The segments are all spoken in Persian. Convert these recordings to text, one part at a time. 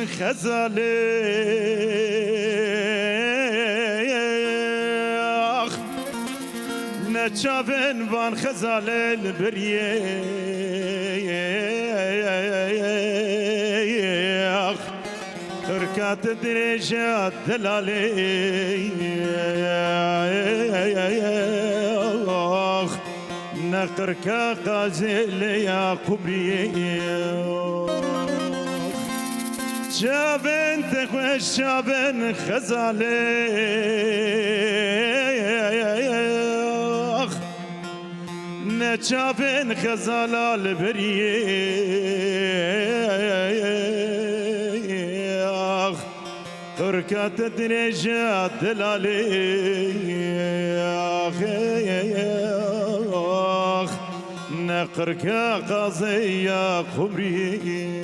خزاله نچابن وان خزاله البریه تركات درجات دلالي نقركا غازل يا قبري شابن تخوش شابن خزالي نشابن خزالة البرية تركات درجات دلالي نقركا قاضية قبري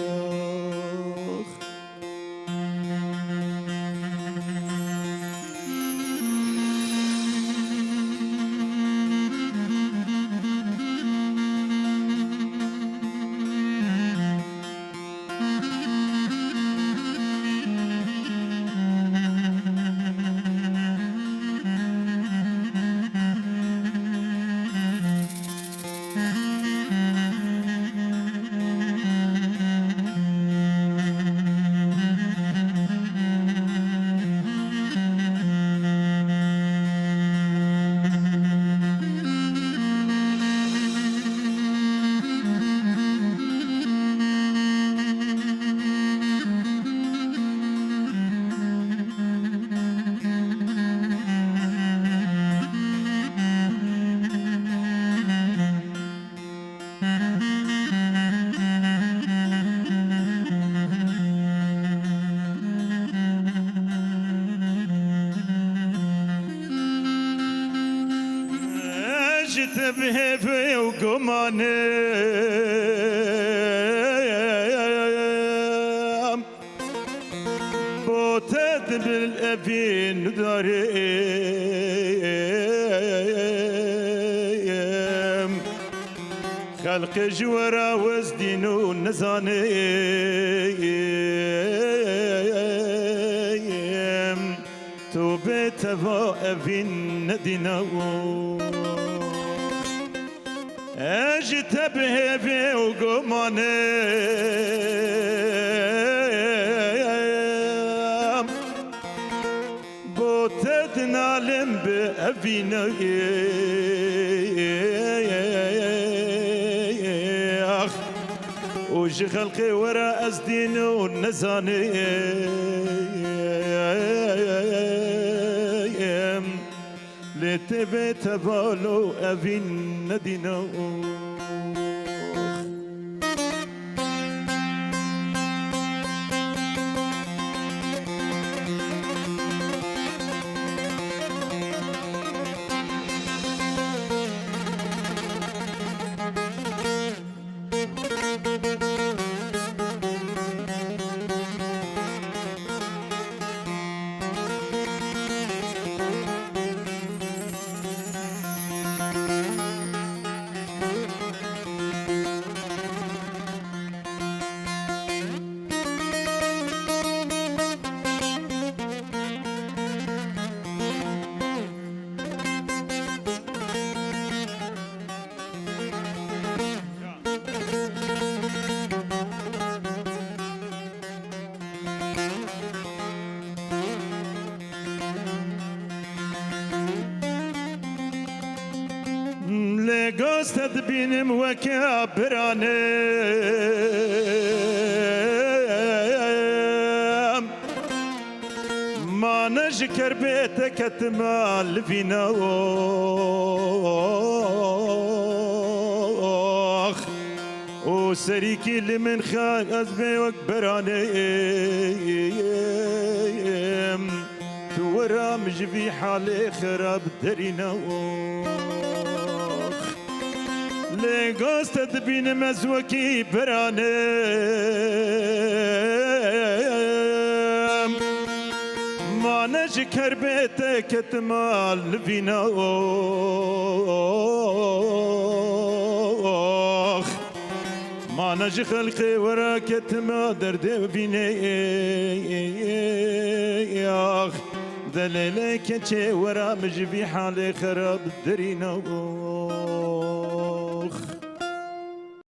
تبهي وقماني بوتد بالأبين داريم خلق جورا وزدين ونزانيم تو بيتبا أبين ندينو اجتبه بي وقماني بوتدنا لم بأبينا وش خلقي ورا أزدين ونزاني لتبي تبالو أبين ندينا لقصد بينم وكابراني ما نشكر بيتك تمال فينا وسريكي لمن خاز بيوك براني تورا مجبي حالي خراب درينا لقصد تبين مزوكي برانم ما نشكر بيتك تمال فينا ما نجي خلقي وراك ما درد بيني ياخ دليلك ورا مجبي حالي خراب درينا